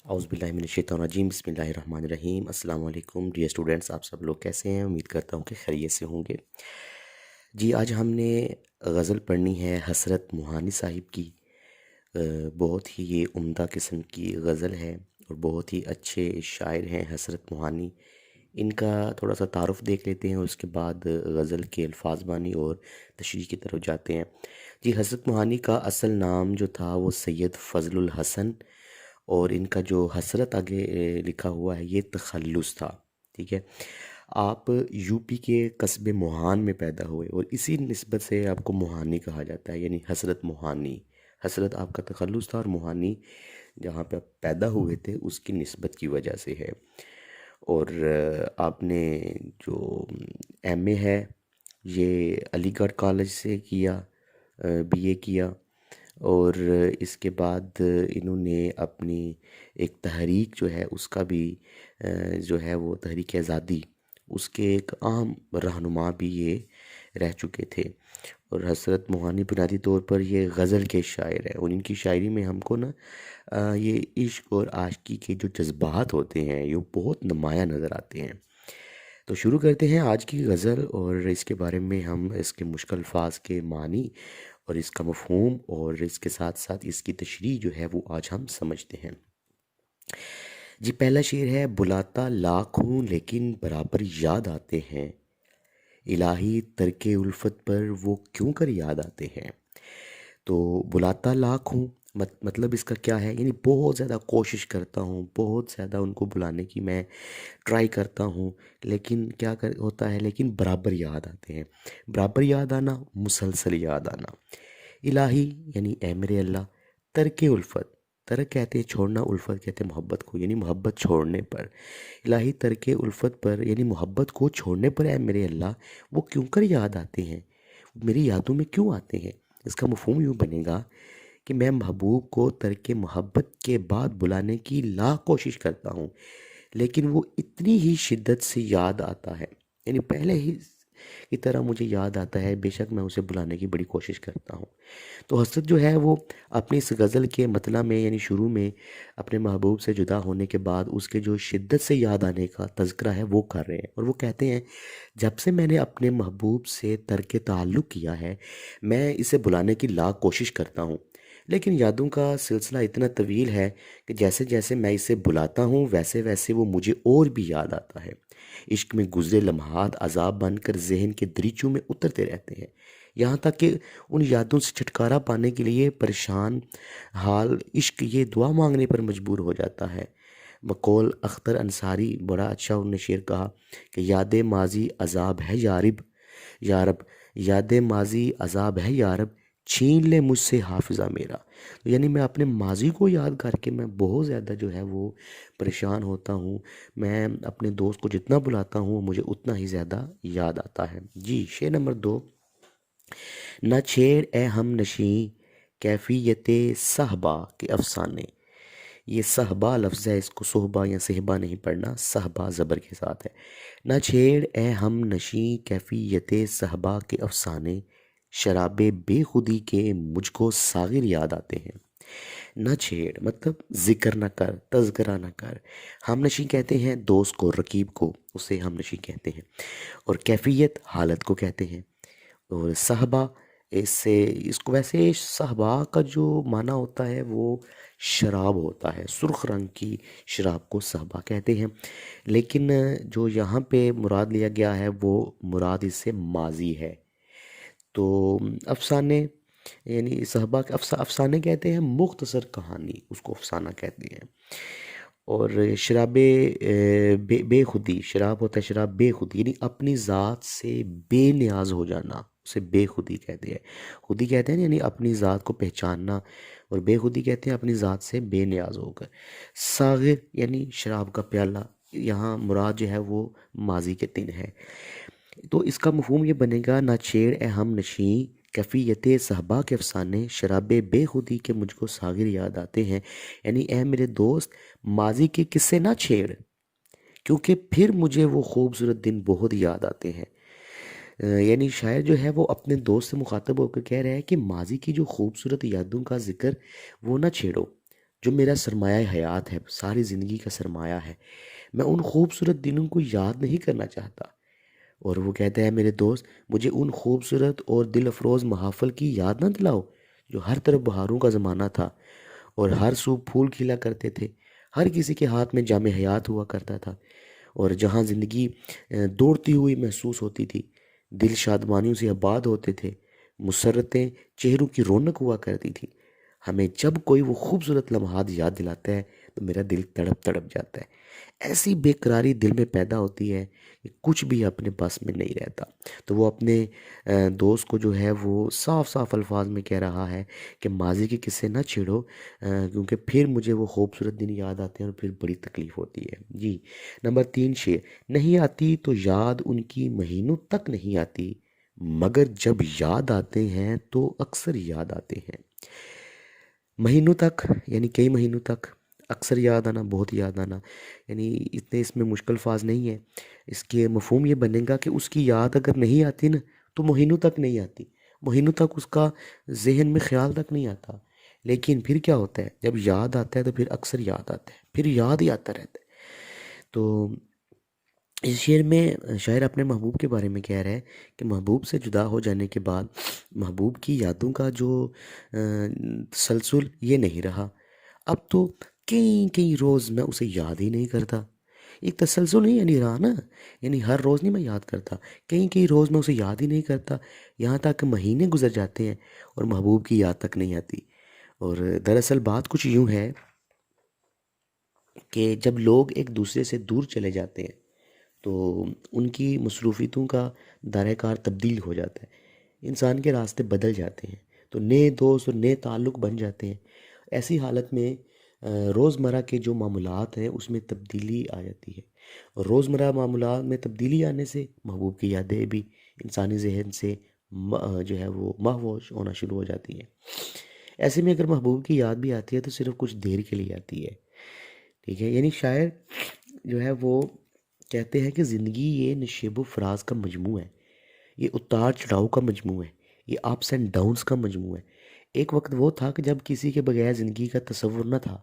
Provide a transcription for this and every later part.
اعوذ باللہ من الشیطان الرجیم بسم اللہ الرحمن الرحیم السلام علیکم ڈیئر اسٹوڈنٹس، آپ سب لوگ کیسے ہیں؟ امید کرتا ہوں کہ خیریت سے ہوں گے۔ جی آج ہم نے غزل پڑھنی ہے حسرت موہانی صاحب کی۔ بہت ہی یہ عمدہ قسم کی غزل ہے اور بہت ہی اچھے شاعر ہیں حسرت موہانی۔ ان کا تھوڑا سا تعارف دیکھ لیتے ہیں، اس کے بعد غزل کے الفاظ بانی اور تشریح کی طرف جاتے ہیں۔ جی حسرت موہانی کا اصل نام جو تھا وہ سید فضل الحسن، اور ان کا جو حسرت آگے لکھا ہوا ہے یہ تخلص تھا، ٹھیک ہے۔ آپ یو پی کے قصبے موہان میں پیدا ہوئے اور اسی نسبت سے آپ کو موہانی کہا جاتا ہے، یعنی حسرت موہانی۔ حسرت آپ کا تخلص تھا اور موہانی جہاں پہ آپ پیدا ہوئے تھے اس کی نسبت کی وجہ سے ہے۔ اور آپ نے جو ایم اے ہے یہ علی گڑھ کالج سے کیا، بی اے کیا، اور اس کے بعد انہوں نے اپنی ایک تحریک جو ہے اس کا بھی جو ہے وہ تحریک آزادی، اس کے ایک عام رہنما بھی یہ رہ چکے تھے۔ اور حسرت موہانی بنیادی طور پر یہ غزل کے شاعر ہیں، اور ان کی شاعری میں ہم کو نا یہ عشق اور عاشقی کے جو جذبات ہوتے ہیں یہ بہت نمایاں نظر آتے ہیں۔ تو شروع کرتے ہیں آج کی غزل، اور اس کے بارے میں ہم اس کے مشکل الفاظ کے معنی اور اس کا مفہوم اور اس کے ساتھ ساتھ اس کی تشریح جو ہے وہ آج ہم سمجھتے ہیں۔ جی پہلا شعر ہے: بلاتا لاکھ ہوں لیکن برابر یاد آتے ہیں، الہی ترک الفت پر وہ کیوں کر یاد آتے ہیں۔ تو بلاتا لاکھ ہوں مطلب اس کا کیا ہے؟ یعنی بہت زیادہ کوشش کرتا ہوں، بہت زیادہ ان کو بلانے کی میں ٹرائی کرتا ہوں، لیکن کیا ہوتا ہے، لیکن برابر یاد آتے ہیں۔ برابر یاد آنا، مسلسل یاد آنا۔ الہی یعنی اے میرے اللہ، ترک الفت، ترک کہتے ہیں چھوڑنا، الفت کہتے ہیں محبت کو، یعنی محبت چھوڑنے پر۔ الہی ترک الفت پر یعنی محبت کو چھوڑنے پر اے میرے اللہ وہ کیوں کر یاد آتے ہیں، میری یادوں میں کیوں آتے ہیں۔ اس کا مفہوم یوں بنے گا کہ میں محبوب کو ترک محبت کے بعد بلانے کی لاکھ کوشش کرتا ہوں، لیکن وہ اتنی ہی شدت سے یاد آتا ہے، یعنی پہلے ہی کی طرح مجھے یاد آتا ہے، بے شک میں اسے بلانے کی بڑی کوشش کرتا ہوں۔ تو حسرت جو ہے وہ اپنی اس غزل کے مطلع میں یعنی شروع میں اپنے محبوب سے جدا ہونے کے بعد اس کے جو شدت سے یاد آنے کا تذکرہ ہے وہ کر رہے ہیں، اور وہ کہتے ہیں جب سے میں نے اپنے محبوب سے ترک تعلق کیا ہے میں اسے بلانے کی لاکھ کوشش کرتا ہوں، لیکن یادوں کا سلسلہ اتنا طویل ہے کہ جیسے جیسے میں اسے بلاتا ہوں ویسے ویسے وہ مجھے اور بھی یاد آتا ہے۔ عشق میں گزرے لمحات عذاب بن کر ذہن کے دریچوں میں اترتے رہتے ہیں، یہاں تک کہ ان یادوں سے چھٹکارا پانے کے لیے پریشان حال عشق یہ دعا مانگنے پر مجبور ہو جاتا ہے۔ بقول اختر انصاری بڑا اچھا انہوں نے شعر کہا کہ یاد ماضی عذاب ہے یارب، یاد ماضی عذاب ہے یارب، چھین لے مجھ سے حافظہ میرا۔ یعنی میں اپنے ماضی کو یاد کر کے میں بہت زیادہ جو ہے وہ پریشان ہوتا ہوں، میں اپنے دوست کو جتنا بلاتا ہوں مجھے اتنا ہی زیادہ یاد آتا ہے۔ جی شعر نمبر 2: نہ چھیڑ اے ہم نشیں کیفیت صحبا کے افسانے۔ یہ صحبا لفظ ہے، اس کو صحبہ یا صحبہ نہیں پڑھنا، صحبا زبر کے ساتھ ہے۔ نہ چھیڑ اے ہم نشیں کیفیت صحبا کے افسانے، شراب بے خودی کے مجھ کو ساغر یاد آتے ہیں۔ نہ چھیڑ مطلب ذکر نہ کر، تذکرہ نہ کر۔ ہم نشیں کہتے ہیں دوست کو، رقیب کو، اسے ہم نشیں کہتے ہیں، اور کیفیت حالت کو کہتے ہیں، اور صحبہ اس کو ویسے صحبہ کا جو معنی ہوتا ہے وہ شراب ہوتا ہے، سرخ رنگ کی شراب کو صحبہ کہتے ہیں، لیکن جو یہاں پہ مراد لیا گیا ہے وہ مراد اس سے ماضی ہے۔ تو افسانے یعنی صحبہ کے افسانے کہتے ہیں مختصر کہانی، اس کو افسانہ کہتے ہیں۔ اور شراب بے خودی، شراب ہوتا ہے شراب بے خودی، یعنی اپنی ذات سے بے نیاز ہو جانا، اسے بے خودی کہتے ہیں۔ خودی کہتے ہیں یعنی اپنی ذات کو پہچاننا، اور بے خودی کہتے ہیں اپنی ذات سے بے نیاز ہو کر۔ ساغر یعنی شراب کا پیالہ، یہاں مراد جو ہے وہ ماضی کے دن ہے۔ تو اس کا مفہوم یہ بنے گا: نہ چھیڑ اے ہم نشیں کیفیت صحبا کے افسانے، شراب بے خودی کے مجھ کو ساغر یاد آتے ہیں، یعنی اے میرے دوست ماضی کے قصے نہ چھیڑ، کیونکہ پھر مجھے وہ خوبصورت دن بہت یاد آتے ہیں۔ یعنی شاعر جو ہے وہ اپنے دوست سے مخاطب ہو کر کہہ رہا ہے کہ ماضی کی جو خوبصورت یادوں کا ذکر وہ نہ چھیڑو، جو میرا سرمایہ حیات ہے، ساری زندگی کا سرمایہ ہے، میں ان خوبصورت دنوں کو یاد نہیں کرنا چاہتا۔ اور وہ کہتا ہے میرے دوست، مجھے ان خوبصورت اور دل افروز محافل کی یاد نہ دلاؤ جو ہر طرف بہاروں کا زمانہ تھا اور ہر سو پھول کھلا کرتے تھے، ہر کسی کے ہاتھ میں جام حیات ہوا کرتا تھا، اور جہاں زندگی دوڑتی ہوئی محسوس ہوتی تھی، دل شادمانیوں سے آباد ہوتے تھے، مسرتیں چہروں کی رونق ہوا کرتی تھی۔ ہمیں جب کوئی وہ خوبصورت لمحات یاد دلاتا ہے تو میرا دل تڑپ تڑپ جاتا ہے۔ ایسی بے قراری دل میں پیدا ہوتی ہے کہ کچھ بھی اپنے بس میں نہیں رہتا۔ تو وہ اپنے دوست کو جو ہے وہ صاف صاف الفاظ میں کہہ رہا ہے کہ ماضی کے قصے نہ چھیڑو، کیونکہ پھر مجھے وہ خوبصورت دن یاد آتے ہیں اور پھر بڑی تکلیف ہوتی ہے۔ جی، نمبر 3 شعر، نہیں آتی تو یاد ان کی مہینوں تک نہیں آتی، مگر جب یاد آتے ہیں تو اکثر یاد آتے ہیں۔ مہینوں تک یعنی کئی مہینوں تک، اکثر یاد آنا، بہت یاد آنا، یعنی اتنے اس میں مشکل فاز نہیں ہے۔ اس کے مفہوم یہ بنے گا کہ اس کی یاد اگر نہیں آتی نا تو مہینوں تک نہیں آتی، مہینوں تک اس کا ذہن میں خیال تک نہیں آتا، لیکن پھر کیا ہوتا ہے جب یاد آتا ہے تو پھر اکثر یاد آتا ہے، پھر یاد ہی آتا رہتا ہے۔ تو اس شعر میں شاعر اپنے محبوب کے بارے میں کہہ رہا ہے کہ محبوب سے جدا ہو جانے کے بعد محبوب کی یادوں کا جو تسلسل یہ نہیں رہا، اب تو کئی کئی روز میں اسے یاد ہی نہیں کرتا۔ ایک تسلسل نہیں یعنی رہا نا، یعنی ہر روز نہیں میں یاد کرتا، کئی کئی روز میں اسے یاد ہی نہیں کرتا، یہاں تک کہ مہینے گزر جاتے ہیں اور محبوب کی یاد تک نہیں آتی۔ اور دراصل بات کچھ یوں ہے کہ جب لوگ ایک دوسرے سے دور چلے جاتے ہیں تو ان کی مصروفیتوں کا دائرہ کار تبدیل ہو جاتا ہے، انسان کے راستے بدل جاتے ہیں، تو نئے دوست اور نئے تعلق بن جاتے ہیں۔ ایسی حالت میں روزمرہ کے جو معمولات ہیں اس میں تبدیلی آ جاتی ہے، اور روزمرہ معمولات میں تبدیلی آنے سے محبوب کی یادیں بھی انسانی ذہن سے جو ہے وہ مہوش ہونا شروع ہو جاتی ہیں۔ ایسے میں اگر محبوب کی یاد بھی آتی ہے تو صرف کچھ دیر کے لیے آتی ہے، ٹھیک ہے۔ یعنی شاعر جو ہے وہ کہتے ہیں کہ زندگی یہ نشیب و فراز کا مجموع ہے، یہ اتار چڑھاؤ کا مجموع ہے، یہ اپس اینڈ ڈاؤنس کا مجموع ہے۔ ایک وقت وہ تھا کہ جب کسی کے بغیر زندگی کا تصور نہ تھا،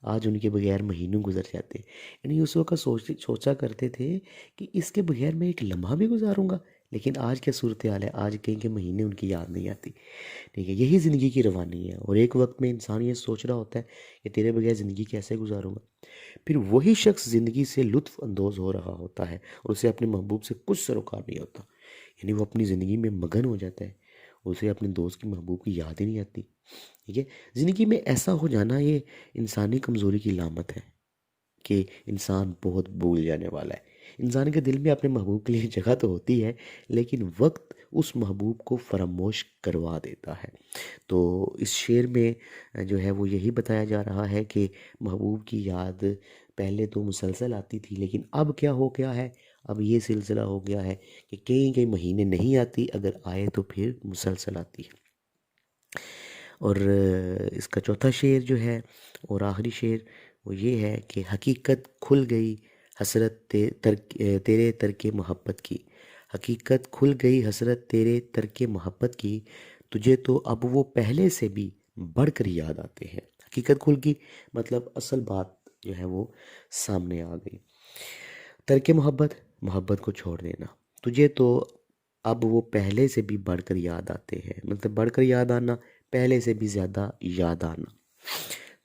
آج ان کے بغیر مہینوں گزر جاتے ہیں۔ یعنی اس وقت سوچا کرتے تھے کہ اس کے بغیر میں ایک لمحہ بھی گزاروں گا، لیکن آج کیا صورتحال ہے، آج کہیں کہ مہینے ان کی یاد نہیں آتی، ٹھیک ہے۔ یہی زندگی کی روانی ہے، اور ایک وقت میں انسان یہ سوچ رہا ہوتا ہے کہ تیرے بغیر زندگی کیسے گزاروں گا، پھر وہی شخص زندگی سے لطف اندوز ہو رہا ہوتا ہے اور اسے اپنے محبوب سے کچھ سروکار نہیں ہوتا، یعنی وہ اپنی زندگی میں مگن ہو جاتا ہے، اسے اپنے دوست کی محبوب کی یاد ہی نہیں آتی، ٹھیک ہے۔ زندگی میں ایسا ہو جانا یہ انسانی کمزوری کی علامت ہے کہ انسان بہت بھول جانے والا ہے۔ انسان کے دل میں اپنے محبوب کے لیے جگہ تو ہوتی ہے، لیکن وقت اس محبوب کو فراموش کروا دیتا ہے۔ تو اس شعر میں جو ہے وہ یہی بتایا جا رہا ہے کہ محبوب کی یاد پہلے تو مسلسل آتی تھی، لیکن اب کیا ہو گیا ہے، اب یہ سلسلہ ہو گیا ہے کہ کئی کئی مہینے نہیں آتی، اگر آئے تو پھر مسلسل آتی ہے۔ اور اس کا چوتھا شعر جو ہے اور آخری شعر وہ یہ ہے کہ حقیقت کھل گئی حسرت تیرے ترک محبت کی، حقیقت کھل گئی حسرت تیرے ترک محبت کی، تجھے تو اب وہ پہلے سے بھی بڑھ کر یاد آتے ہیں۔ حقیقت کھل گئی مطلب اصل بات جو ہے وہ سامنے آ گئی۔ ترک محبت، محبت کو چھوڑ دینا، تجھے تو اب وہ پہلے سے بھی بڑھ کر یاد آتے ہیں، مطلب بڑھ کر یاد آنا، پہلے سے بھی زیادہ یاد آنا۔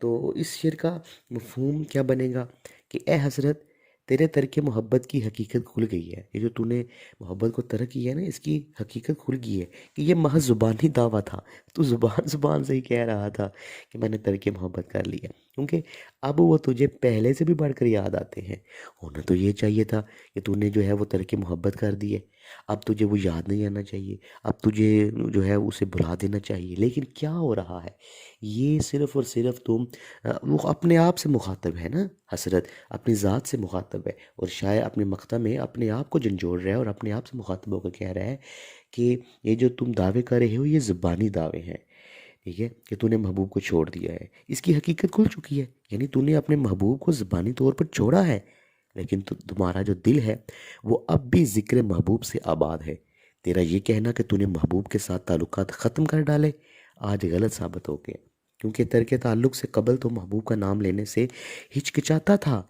تو اس شعر کا مفہوم کیا بنے گا کہ اے حسرت تیرے ترک محبت کی حقیقت کھل گئی ہے، یہ جو تو نے محبت کو ترک کیا ہے نا، اس کی حقیقت کھل گئی ہے کہ یہ محض زبانی دعویٰ تھا، تو زبان سے ہی کہہ رہا تھا کہ میں نے ترک محبت کر لی ہے، کیونکہ اب وہ تجھے پہلے سے بھی بڑھ کر یاد آتے ہیں۔ ہونا تو یہ چاہیے تھا کہ تو نے جو ہے وہ ترک محبت کر دی ہے، اب تجھے وہ یاد نہیں آنا چاہیے، اب تجھے جو ہے اسے بھلا دینا چاہیے، لیکن کیا ہو رہا ہے، یہ صرف اور صرف تم وہ اپنے آپ سے مخاطب ہے نا، حسرت اپنی ذات سے مخاطب ہے، اور شاعر اپنے مقطع میں اپنے آپ کو جھنجھوڑ رہا ہے اور اپنے آپ سے مخاطب ہو کر کہہ رہا ہے کہ یہ جو تم دعوے کر رہے ہو یہ زبانی دعوے ہیں، ٹھیک ہے، کہ تو نے محبوب کو چھوڑ دیا ہے، اس کی حقیقت کھل چکی ہے، یعنی تو نے اپنے محبوب کو زبانی طور پر چھوڑا ہے، لیکن تمہارا جو دل ہے وہ اب بھی ذکر محبوب سے آباد ہے۔ تیرا یہ کہنا کہ تو نے محبوب کے ساتھ تعلقات ختم کر ڈالے آج غلط ثابت ہو گیا، کیونکہ ترک تعلق سے قبل تو محبوب کا نام لینے سے ہچکچاتا تھا،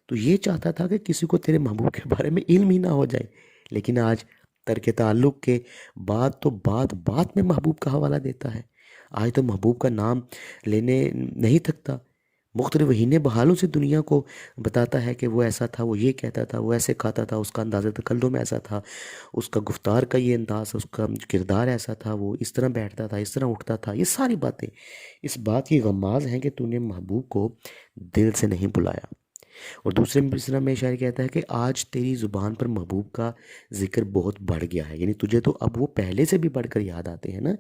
تو یہ چاہتا تھا کہ کسی کو تیرے محبوب کے بارے میں علم ہی نہ ہو جائے۔ لیکن آج ترک تعلق کے بعد تو بات بات میں محبوب کا حوالہ دیتا ہے۔ آج تو محبوب کا نام لینے نہیں تھکتا، مختلف وہینے بحالوں سے دنیا کو بتاتا ہے کہ وہ ایسا تھا، وہ یہ کہتا تھا، وہ ایسے کھاتا تھا، اس کا انداز تکلم ایسا تھا، اس کا گفتار کا یہ انداز، اس کا کردار ایسا تھا، وہ اس طرح بیٹھتا تھا، اس طرح اٹھتا تھا۔ یہ ساری باتیں اس بات کی غماز ہیں کہ تو نے محبوب کو دل سے نہیں بلایا۔ اور دوسرے مصرع میں شاعر کہتا ہے کہ آج تیری زبان پر محبوب کا ذکر بہت بڑھ گیا ہے، یعنی تجھے تو اب وہ پہلے سے بھی بڑھ کر یاد آتے ہیں نا،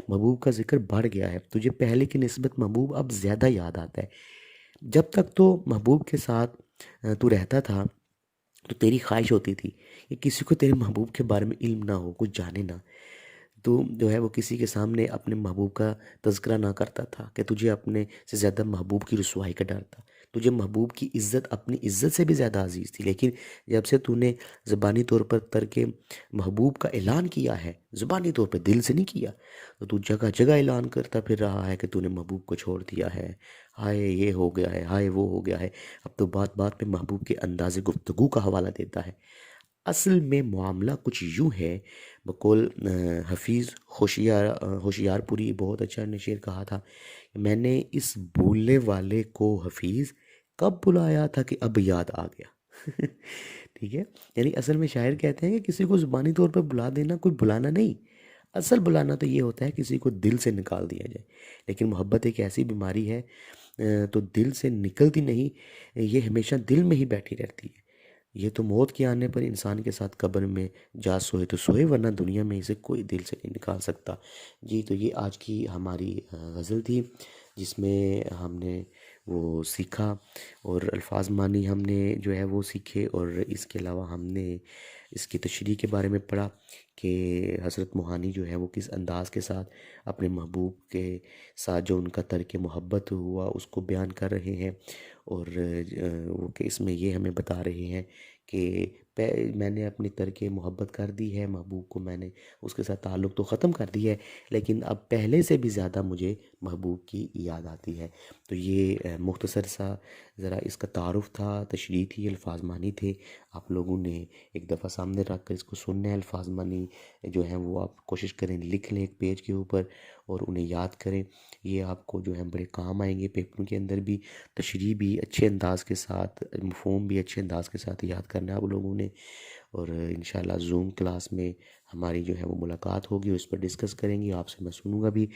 محبوب کا ذکر بڑھ گیا ہے، تجھے پہلے کی نسبت محبوب اب زیادہ یاد آتا ہے۔ جب تک تو محبوب کے ساتھ تو رہتا تھا تو تیری خواہش ہوتی تھی کہ کسی کو تیرے محبوب کے بارے میں علم نہ ہو، کچھ جانے نہ، تو جو ہے وہ کسی کے سامنے اپنے محبوب کا تذکرہ نہ کرتا تھا کہ تجھے اپنے سے زیادہ محبوب کی رسوائی کا ڈر تھا، تجھے محبوب کی عزت اپنی عزت سے بھی زیادہ عزیز تھی۔ لیکن جب سے تو نے زبانی طور پر ترک محبوب کا اعلان کیا ہے، زبانی طور پر دل سے نہیں کیا، تو جگہ جگہ اعلان کرتا پھر رہا ہے کہ تو نے محبوب کو چھوڑ دیا ہے، ہائے یہ ہو گیا ہے، ہائے وہ ہو گیا ہے۔ اب تو بات بات پہ محبوب کے انداز گفتگو کا حوالہ دیتا ہے۔ اصل میں معاملہ کچھ یوں ہے، بقول حفیظ ہوشیار پوری بہت اچھا نے شعر کہا تھا کہ میں نے اس بھولنے والے کو حفیظ کب بلایا تھا کہ اب یاد آ گیا۔ ٹھیک ہے، یعنی اصل میں شاعر کہتے ہیں کہ کسی کو زبانی طور پر بلا دینا کوئی بلانا نہیں، اصل بلانا تو یہ ہوتا ہے کسی کو دل سے نکال دیا جائے۔ لیکن محبت ایک ایسی بیماری ہے تو دل سے نکلتی نہیں، یہ ہمیشہ دل میں ہی بیٹھی رہتی ہے۔ یہ تو موت کے آنے پر انسان کے ساتھ قبر میں جا سوئے تو سوئے، ورنہ دنیا میں اسے کوئی دل سے نہیں نکال سکتا۔ جی تو یہ آج کی ہماری غزل تھی، جس میں ہم نے وہ سیکھا اور الفاظ معنی ہم نے جو ہے وہ سیکھے، اور اس کے علاوہ ہم نے اس کی تشریح کے بارے میں پڑھا کہ حضرت موہانی جو ہے وہ کس انداز کے ساتھ اپنے محبوب کے ساتھ جو ان کا ترک محبت ہوا اس کو بیان کر رہے ہیں، اور وہ کہ اس میں یہ ہمیں بتا رہے ہیں کہ میں نے اپنی ترک محبت کر دی ہے، محبوب کو میں نے اس کے ساتھ تعلق تو ختم کر دی ہے، لیکن اب پہلے سے بھی زیادہ مجھے محبوب کی یاد آتی ہے۔ تو یہ مختصر سا ذرا اس کا تعارف تھا، تشریح تھی، الفاظ معنی تھے۔ آپ لوگوں نے ایک دفعہ سامنے رکھ کر اس کو سننا ہے، الفاظ معنی جو ہیں وہ آپ کوشش کریں لکھ لیں ایک پیج کے اوپر اور انہیں یاد کریں، یہ آپ کو جو ہے بڑے کام آئیں گے پیپروں کے اندر بھی۔ تشریح بھی اچھے انداز کے ساتھ، مفہوم بھی اچھے انداز کے ساتھ یاد کرنا ہے آپ لوگوں نے، اور انشاءاللہ زوم کلاس میں ہماری جو ہے وہ ملاقات ہوگی، اس پر ڈسکس کریں گے، آپ سے میں سنوں گا بھی۔